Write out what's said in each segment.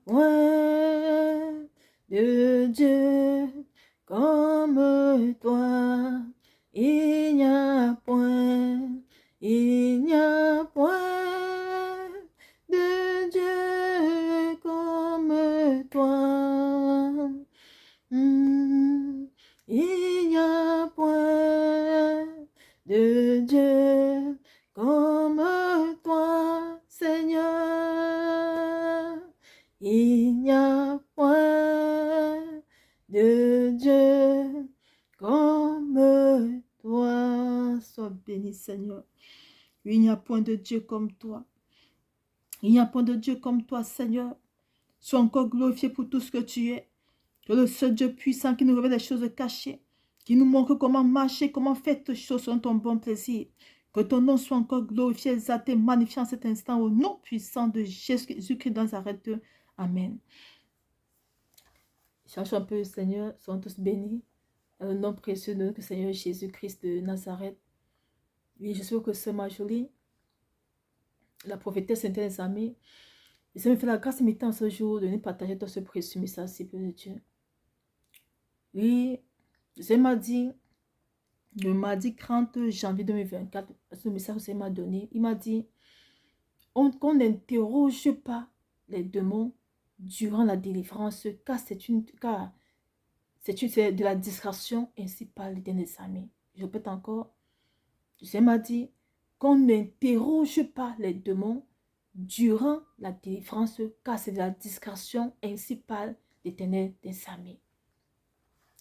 point de Dieu comme toi. Il n'y a point de Dieu comme toi. Il n'y a point de Dieu comme toi, Seigneur. Il n'y a point de Dieu comme toi. Sois béni, Seigneur. Il n'y a point de Dieu comme toi. Il n'y a point de Dieu comme toi, Seigneur. Sois encore glorifié pour tout ce que tu es. Que le seul Dieu puissant qui nous révèle les choses cachées, qui nous montre comment marcher, comment faire toutes choses selon ton bon plaisir. Que ton nom soit encore glorifié, exalté, magnifié en cet instant au nom puissant de Jésus-Christ de Nazareth. Amen. Cherchons un peu le Seigneur, soyons tous bénis. Dans le nom précieux de notre Seigneur Jésus-Christ de Nazareth. Oui, je suis que Sœur Marjolie, la prophétesse internet, et ça me fait la grâce imitant ce jour de nous partager tout ce précieux message, s'il plaît de Dieu. Oui, Dieu m'a dit, le mardi 30 janvier 2024, ce message que Dieu m'a donné, il m'a dit, qu'on n'interroge pas les démons durant la délivrance, car c'est de la distraction, ainsi parle l'Éternel des armées. Je répète encore, Dieu m'a dit, qu'on n'interroge pas les démons durant la délivrance, car c'est de la discrétion, ainsi parle l'Éternel des armées.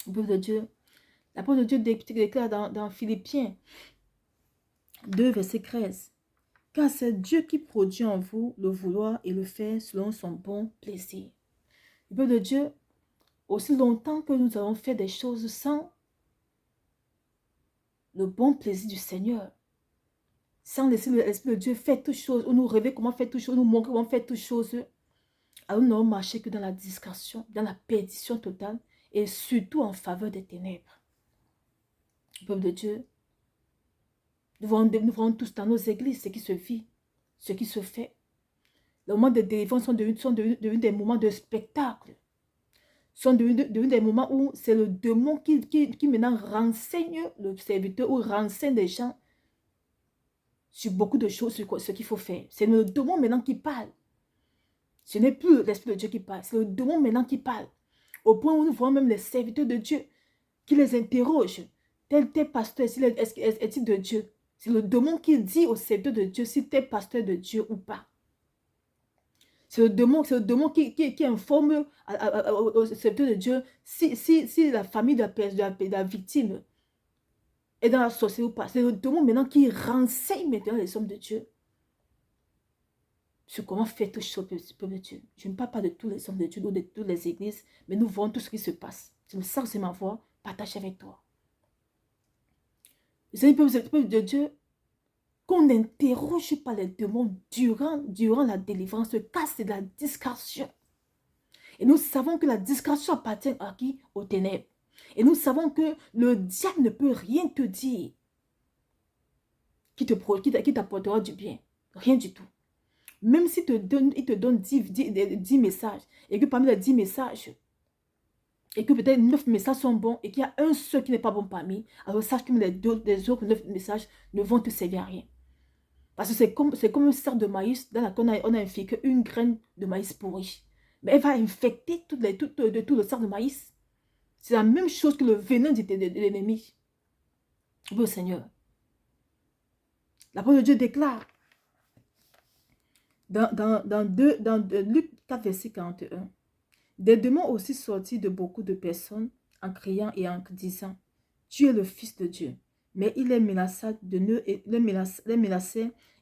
Le peuple de Dieu, la parole de Dieu déclare dans Philippiens 2, verset 13. Car c'est Dieu qui produit en vous le vouloir et le faire selon son bon plaisir. Le peuple de Dieu, aussi longtemps que nous allons faire des choses sans le bon plaisir du Seigneur, sans laisser l'Esprit de Dieu faire toutes choses, ou nous rêver comment faire toutes choses, nous montrer comment faire toutes choses, alors nous n'allons marcher que dans la discrétion, dans la perdition totale, et surtout en faveur des ténèbres. Le peuple de Dieu, nous voyons tous dans nos églises ce qui se vit, ce qui se fait. Les moments de délivrance sont devenus des moments de spectacle. Sont devenus des moments où c'est le démon qui maintenant renseigne le serviteur ou renseigne les gens sur beaucoup de choses, sur ce qu'il faut faire. C'est le démon maintenant qui parle. Ce n'est plus l'Esprit de Dieu qui parle, c'est le démon maintenant qui parle. Au point où nous voyons même les serviteurs de Dieu qui les interrogent. Tel pasteur, est-il de Dieu? C'est le démon qui dit aux serviteurs de Dieu si tel pasteur de Dieu ou pas. C'est le démon qui informe aux serviteurs de Dieu si la famille de la victime est dans la sorcellerie ou pas. C'est le démon maintenant qui renseigne maintenant les hommes de Dieu sur comment faire tout ce peuple de Dieu. Je ne parle pas de tous les hommes de Dieu ou de toutes les églises, mais nous voyons tout ce qui se passe. C'est ça que c'est ma voix, partage avec toi. Le peuple de Dieu, qu'on n'interroge pas les démons durant la délivrance, car c'est de la discrétion. Et nous savons que la discrétion appartient à qui? Aux ténèbres. Et nous savons que le diable ne peut rien te dire qui t'apportera du bien. Rien du tout. Même s'il te donne 10 messages, et que parmi les 10 messages, et que peut-être 9 messages sont bons, et qu'il y a un seul qui n'est pas bon parmi, alors sache que les autres 9 messages ne vont te servir à rien. Parce que c'est comme un cerf de maïs dans laquelle on a infiltré une graine de maïs pourrie. Mais elle va infecter tout le cerf de maïs. C'est la même chose que le venin de l'ennemi. Bon Seigneur. La parole de Dieu déclare dans Luc 4, verset 41. Des démons aussi sortis de beaucoup de personnes en criant et en disant, tu es le Fils de Dieu. Mais il les menaçait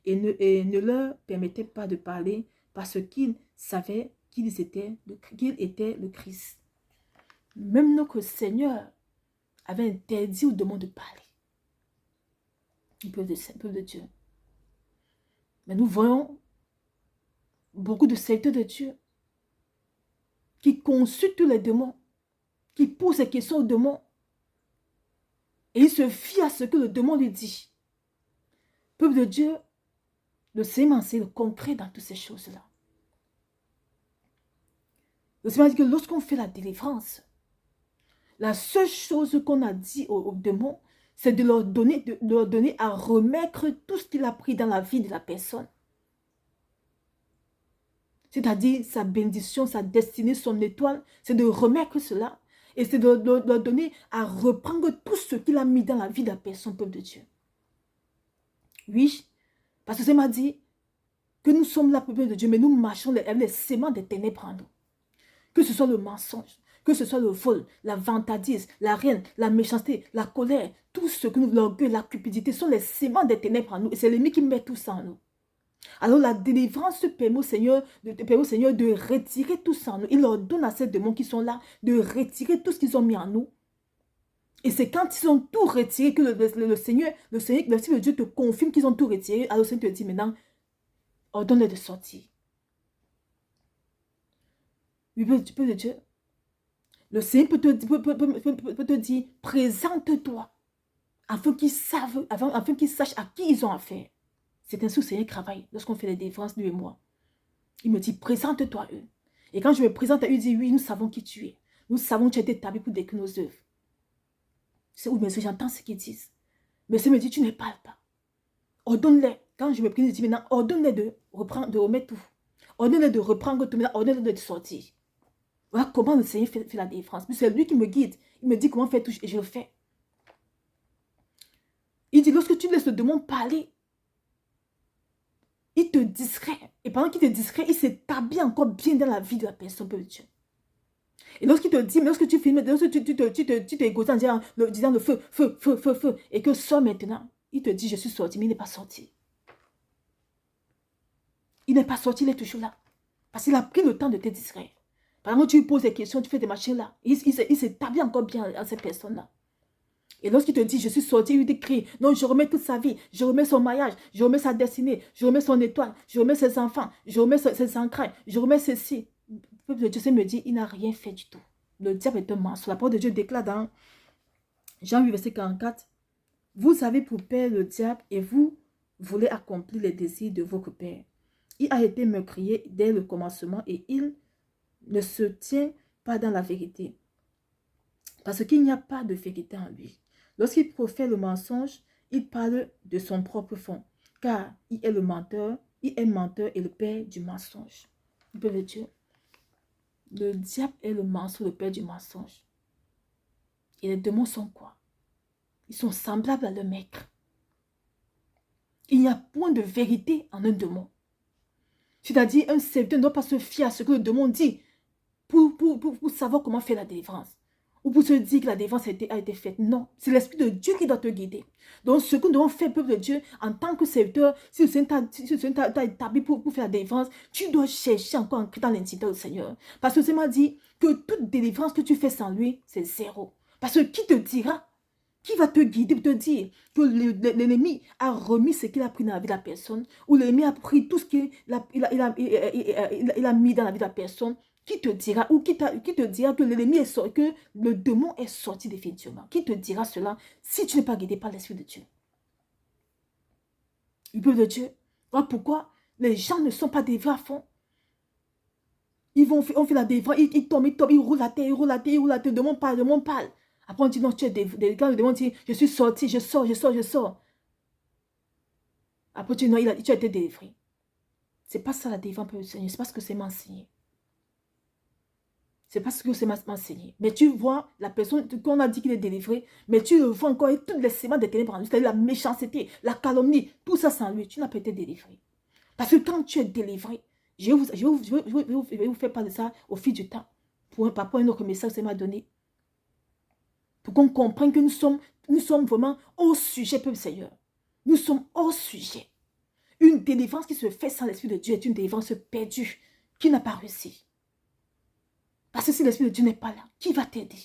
et ne leur permettait pas de parler parce qu'ils savaient qu'il était le Christ. Même notre Seigneur avait interdit aux démons de parler. Le peuple de Dieu. Mais nous voyons beaucoup de serviteurs de Dieu qui consultent les démons, qui posent des questions aux démons. Et il se fie à ce que le démon lui dit. Peuple de Dieu, le Seigneur, c'est le concret dans toutes ces choses-là. Le Seigneur dit que lorsqu'on fait la délivrance, la seule chose qu'on a dit aux démons, c'est de leur donner à remettre tout ce qu'il a pris dans la vie de la personne. C'est-à-dire sa bénédiction, sa destinée, son étoile, c'est de remettre cela. Et c'est de leur donner à reprendre tout ce qu'il a mis dans la vie de la personne, peuple de Dieu. Oui, parce que ça m'a dit que nous sommes là, peuple de Dieu, mais nous marchons les séments des ténèbres en nous. Que ce soit le mensonge, que ce soit le vol, la vantardise, la haine, la méchanceté, la colère, tout ce que nous, l'orgueil, la cupidité, sont les séments des ténèbres en nous. Et c'est l'ennemi qui met tout ça en nous. Alors la délivrance permet au Seigneur de retirer tout ça en nous. Il leur donne à ces démons qui sont là de retirer tout ce qu'ils ont mis en nous. Et c'est quand ils ont tout retiré que le Seigneur, le Dieu te confirme qu'ils ont tout retiré. Alors le Seigneur te dit maintenant, ordonne-les de sortir. Oui, peuple de Dieu. Le Seigneur peut te dire, présente-toi, afin qu'ils sachent à qui ils ont affaire. C'est ainsi que le Seigneur travaille lorsqu'on fait les délivrances, lui et moi. Il me dit, présente-toi à eux. Et quand je me présente à eux, il dit, oui, nous savons qui tu es. Nous savons que tu as été établi pour décrire nos œuvres. C'est où, mais j'entends ce qu'ils disent. Mais ça me dit, tu ne parles pas. Ordonne-les. Quand je me présente, je dis maintenant, ordonne-les de remettre tout. Ordonne-les de reprendre tout, ordonne-les de sortir. Voilà comment le Seigneur fait la délivrance. C'est lui qui me guide. Il me dit comment faire tout et je le fais. Il dit, lorsque tu laisses le démon parler, il te distrait. Et pendant qu'il te distrait, il s'établit encore bien dans la vie de la personne, de Dieu. Et lorsqu'il te dit, mais lorsque tu filmes, lorsque tu t'égoses en disant le feu, feu, feu, feu, feu, et que sort maintenant, il te dit, je suis sorti, mais il n'est pas sorti. Il n'est pas sorti, il est toujours là. Parce qu'il a pris le temps de te distraire. Par exemple, tu lui poses des questions, tu fais des machines là. Il s'établit encore bien à ces personnes-là. Et lorsqu'il te dit, je suis sorti, il te crie, non, je remets toute sa vie, je remets son mariage, je remets sa destinée, je remets son étoile, je remets ses enfants, je remets ses entrailles, je remets ceci. Le peuple de Dieu me dit, il n'a rien fait du tout. Le diable est un mensonge. La parole de Dieu déclare dans Jean 8, verset 44, vous avez pour père le diable et vous voulez accomplir les désirs de votre père. Il a été meurtrier dès le commencement et il ne se tient pas dans la vérité. Parce qu'il n'y a pas de vérité en lui. Lorsqu'il profère le mensonge, il parle de son propre fond. Car il est menteur et le père du mensonge. Le peuple de Dieu. Le diable est le mensonge, le père du mensonge. Et les démons sont quoi? Ils sont semblables à leur maître. Il n'y a point de vérité en un démon. C'est-à-dire, un serviteur ne doit pas se fier à ce que le démon dit pour savoir comment faire la délivrance. Ou pour se dire que la délivrance a été faite. Non, c'est l'Esprit de Dieu qui doit te guider. Donc, ce que nous devons faire, peuple de Dieu, en tant que serviteur, si le Seigneur t'a établi pour faire la délivrance, tu dois chercher encore en dans l'intimité du Seigneur. Parce que le Seigneur m'a dit que toute délivrance que tu fais sans lui, c'est zéro. Parce que qui te dira? Qui va te guider pour te dire que l'ennemi a remis ce qu'il a pris dans la vie de la personne, ou l'ennemi a pris tout ce qu'il a mis dans la vie de la personne? Qui te dira, ou qui te dira que l'ennemi est sorti, que le démon est sorti définitivement? Qui te dira cela si tu n'es pas guidé par l'Esprit de Dieu? Le peuple de Dieu. Voilà pourquoi les gens ne sont pas délivrés à fond. On fait la délivrance, ils tombent, ils roulent la terre, le démon parle. Après, on dit, non, tu es délivré. Quand le démon dit, je suis sorti, je sors. Après, tu dis, non, tu as été délivré. C'est pas ça la délivrance, peuple du Seigneur. C'est pas ce que c'est m'enseigner. C'est pas ce que c'est m'enseigner. Mais tu vois, la personne qu'on a dit qu'il est délivré, mais tu le vois encore, et tous les séments des ténèbres en lui, c'est-à-dire la méchanceté, la calomnie, tout ça sans lui, tu n'as pas été délivré. Parce que quand tu es délivré, je vais vous faire parler de ça au fil du temps. Par rapport à un autre message que ça m'a donné. Pour qu'on comprenne que nous sommes vraiment hors sujet, peuple Seigneur. Nous sommes hors sujet. Une délivrance qui se fait sans l'Esprit de Dieu est une délivrance perdue, qui n'a pas réussi. Parce que si l'Esprit de Dieu n'est pas là, qui va t'aider?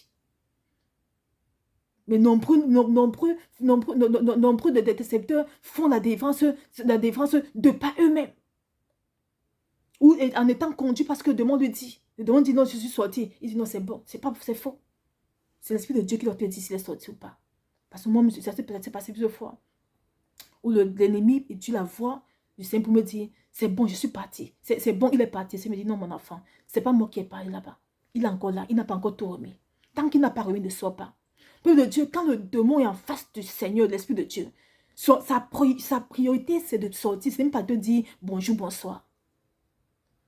Mais nombreux de décepteurs font la délivrance de pas eux-mêmes. Ou en étant conduits parce que le démon lui dit. Le démon dit non, je suis sorti. Il dit non, c'est bon, c'est faux. C'est l'Esprit de Dieu qui doit te dire s'il est sorti ou pas. Parce que moi, ça s'est passé plusieurs fois. Où l'ennemi, tu la vois du Seigneur pour me dire, c'est bon, je suis parti. C'est bon, il est parti. Il me dit, non, mon enfant, c'est pas moi qui ai parlé là-bas. il est encore là, il n'a pas encore tout remis. Tant qu'il n'a pas remis, ne sort pas. Peuple de Dieu, quand le démon est en face du Seigneur, l'Esprit de Dieu, sa priorité, c'est de sortir, c'est même pas de dire bonjour, bonsoir.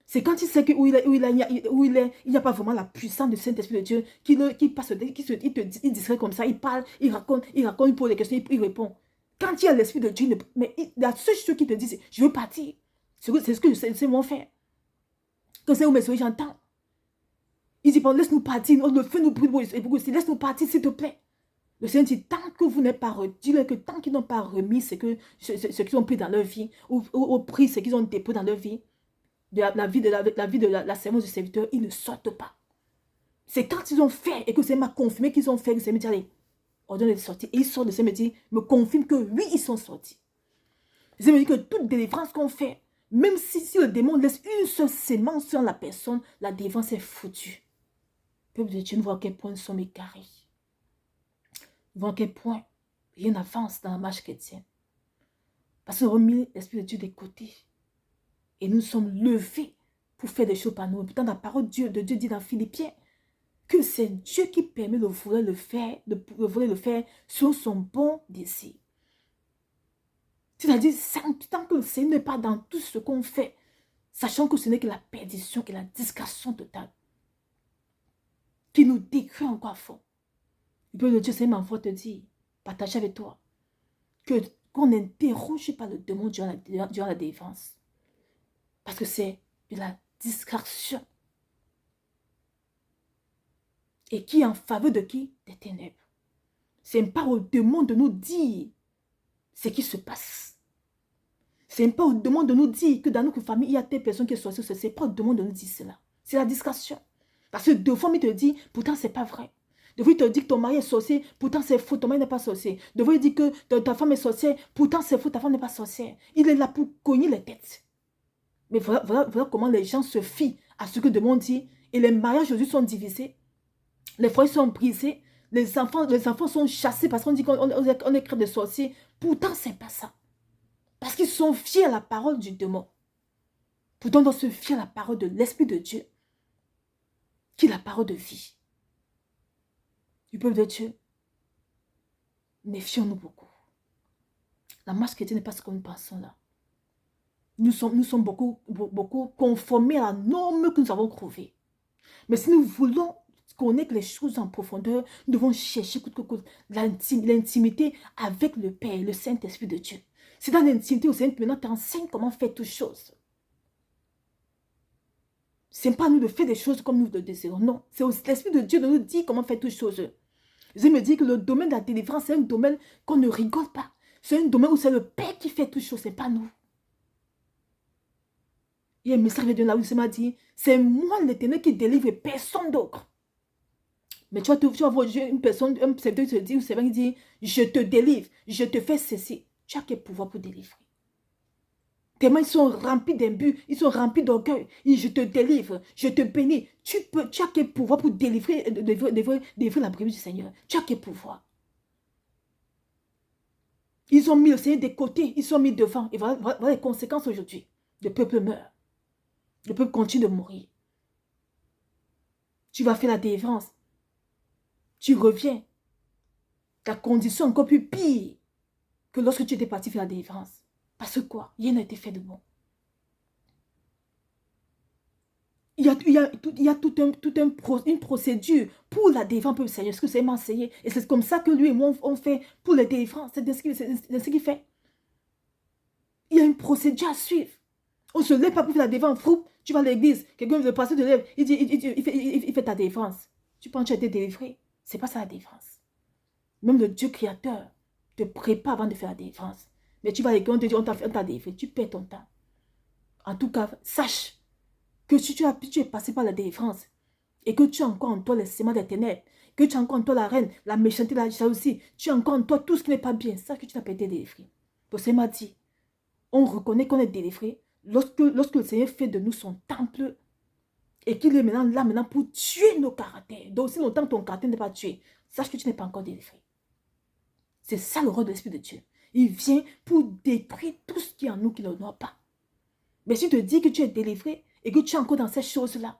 C'est quand il sait que où il n'y a pas vraiment la puissance du Saint-Esprit de Dieu, il distrait comme ça, il parle, il raconte, il pose des questions, il répond. Quand il y a l'Esprit de Dieu, la seule chose qu'il te dit, c'est je veux partir. C'est ce que c'est mon frère. Quand c'est où mes soeurs, j'entends. Il dit, bon, laisse-nous partir, fais-nous brûler, laisse-nous partir, s'il te plaît. Le Seigneur dit, tant que vous n'êtes pas dis-leur que tant qu'ils n'ont pas remis ce qu'ils ont pris dans leur vie, ou pris ce qu'ils ont déposé dans leur vie, la vie de la servante du serviteur, ils ne sortent pas. C'est quand ils ont fait et que c'est m'a confirmé qu'ils ont fait, que c'est me dit, allez, ordonne de sortir. Et ils sortent de ce me dit, me confirme que oui, ils sont sortis. Je me dis que toute délivrance qu'on fait, même si le démon laisse une seule sémence sur la personne, la délivrance est foutue. Peuple de Dieu, nous voyons à quel point nous sommes égarés. Nous voyons à quel point rien n'avance dans la marche chrétienne. Parce qu'on a mis l'Esprit de Dieu de côté. Et nous sommes levés pour faire des choses par nous. Pourtant, la parole de Dieu dit dans Philippiens que c'est Dieu qui permet de vouloir le faire sur son bon désir. C'est-à-dire, tant que le Seigneur n'est pas dans tout ce qu'on fait, sachant que ce n'est que la perdition et la discrétion totale qui nous détruit encore fort. Le peuple de Dieu, c'est ma foi te dire, partage avec toi, qu'on n'interroge pas le démon durant la délivrance. Parce que c'est de la distraction. Et qui est en faveur de qui? Des ténèbres. Ce n'est pas au démon de nous dire ce qui se passe. Ce n'est pas au démon de nous dire que dans notre famille, il y a telle personne qui est sortie. Ce n'est pas au démon de nous dire cela. C'est la distraction. Parce que deux fois, il te dit, pourtant, ce n'est pas vrai. Deux fois, il te dit que ton mari est sorcier, pourtant, c'est faux, ton mari n'est pas sorcier. Deux fois, il dit que ta femme est sorcière, pourtant, c'est faux, ta femme n'est pas sorcière. Il est là pour cogner les têtes. Mais voilà comment les gens se fient à ce que le démon dit. Et les mariages aujourd'hui sont divisés. Les foyers sont brisés. Les enfants sont chassés parce qu'on dit qu'on est créé de sorciers. Pourtant, ce n'est pas ça. Parce qu'ils sont fiers à la parole du démon. Pourtant, on doit se fier à la parole de l'Esprit de Dieu, qui est la parole de vie. Du peuple de Dieu, méfions-nous beaucoup. La marche chrétienne n'est pas ce que nous pensons là. Nous sommes beaucoup conformés à la norme que nous avons trouvée. Mais si nous voulons connaître les choses en profondeur, nous devons chercher l'intimité avec le Père, le Saint-Esprit de Dieu. C'est dans l'intimité où Seigneur maintenant t'enseigne comment faire toutes choses. Ce n'est pas à nous de faire des choses comme nous le désirons. Non, c'est l'Esprit de Dieu de nous dire comment faire toutes choses. Je me dis que le domaine de la délivrance, c'est un domaine qu'on ne rigole pas. C'est un domaine où c'est le Père qui fait toutes choses, ce n'est pas nous. Il y a un message de Dieu là où il m'a dit, c'est moi l'Éternel qui délivre personne d'autre. Mais tu vas voir une personne, un serviteur te dit, ou c'est vrai, il dit, je te délivre, je te fais ceci. Tu as quel pouvoir pour délivrer? Tes mains, ils sont remplis d'imbus, ils sont remplis d'orgueil. Je te délivre, je te bénis. Tu as quel pouvoir pour délivrer la brebis du Seigneur? Tu as quel pouvoir? Ils ont mis le Seigneur des côtés, ils sont mis devant. Et voilà les conséquences aujourd'hui. Le peuple meurt. Le peuple continue de mourir. Tu vas faire la délivrance. Tu reviens. Ta condition est encore plus pire que lorsque tu étais parti faire la délivrance. Parce que quoi? Rien n'a été fait de bon. Il y a une procédure pour la délivrance, pour le Seigneur. Ce que c'est m'enseigné. Et c'est comme ça que lui et moi, on fait pour la délivrance. C'est ce qu'il fait. Il y a une procédure à suivre. On ne se lève pas pour faire la délivrance. Tu vas à l'église. Quelqu'un veut passer de lève. Il fait ta délivrance. Tu penses que tu as été délivré. Ce n'est pas ça la délivrance. Même le Dieu créateur te prépare avant de faire la délivrance. Mais tu vas à l'église, on te dit, on t'a délivré. Tu perds ton temps. En tout cas, sache que si tu es passé par la délivrance et que tu as encore en toi les séments des ténèbres, que tu as encore en toi la reine, la méchanceté, la jalousie, tu as encore en toi tout ce qui n'est pas bien, sache que tu n'as pas été délivré. Le Seigneur m'a dit, on reconnaît qu'on est délivré lorsque le Seigneur fait de nous son temple et qu'il est là pour tuer nos caractères. Donc si longtemps ton caractère n'est pas tué, sache que tu n'es pas encore délivré. C'est ça le rôle de l'Esprit de Dieu. Il vient pour détruire tout ce qui est en nous qui ne l'honore pas. Mais si tu te dis que tu es délivré et que tu es encore dans ces choses-là,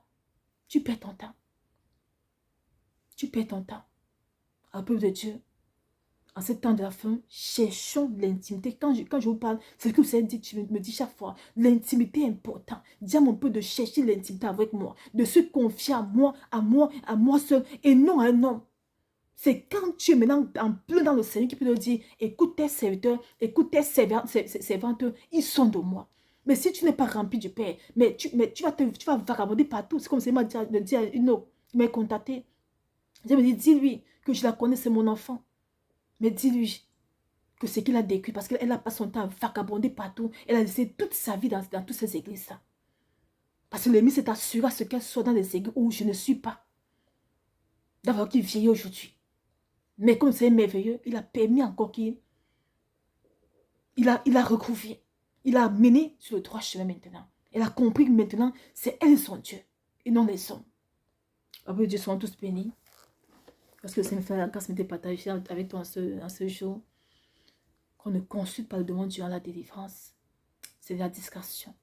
tu perds ton temps. Tu perds ton temps. Un peuple de Dieu, en ce temps de la fin, cherchons l'intimité. Quand je vous parle, c'est ce que vous avez dit, tu me dis chaque fois, l'intimité est importante. Dis à mon peuple de chercher l'intimité avec moi, de se confier à moi seul, et non à un homme. C'est quand tu es maintenant en plein dans le Seigneur qui peut te dire, écoute tes serviteurs, écoute tes servantes, ils sont de moi. Mais si tu n'es pas rempli du Père, mais tu vas vagabonder partout. C'est comme c'est m'a dit à une autre qui m'a contacté. Je me dis, dis-lui que je la connais, c'est mon enfant. Mais dis-lui que ce qu'il a décrit, parce qu'elle n'a pas son temps à vagabonder partout. Elle a laissé toute sa vie dans toutes ces églises-là. Parce que l'ennemi s'est assuré à ce qu'elle soit dans des églises où je ne suis pas. D'avoir qu'il vieillit aujourd'hui. Mais comme c'est merveilleux, il a permis encore qu'il il a recouvert. Il a mené sur le droit chemin maintenant. Elle a compris que maintenant, c'est elle son Dieu et non les hommes. Après, Dieu soit tous bénis. Parce que c'est une frère grâce m'était partagé avec toi en ce jour. Qu'on ne consulte pas le demande durant la délivrance. C'est la discrétion.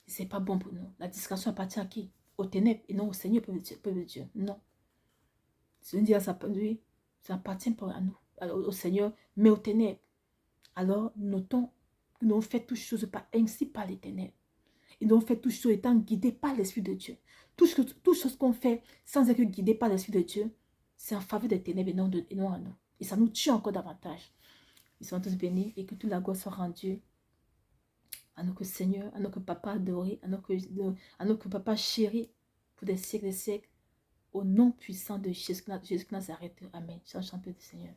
C'est pas bon pour nous. La discrétion appartient à qui? Aux ténèbres et non au Seigneur, peuple de Dieu. Non. Si on dit ça appartient pas à nous, au Seigneur, mais aux ténèbres. Alors, notons que nous faisons toutes choses ainsi par les ténèbres. Et nous faisons toutes choses étant guidés par l'Esprit de Dieu. Toutes choses qu'on fait sans être guidés par l'Esprit de Dieu, c'est en faveur des ténèbres et non à nous. Et ça nous tue encore davantage. Ils sont tous bénis et que toute la gloire soit rendue à notre Seigneur, à notre Papa adoré, à notre Papa chéri pour des siècles et des siècles. Au nom puissant de Jésus Nazareth. Amen. Chant le Seigneur.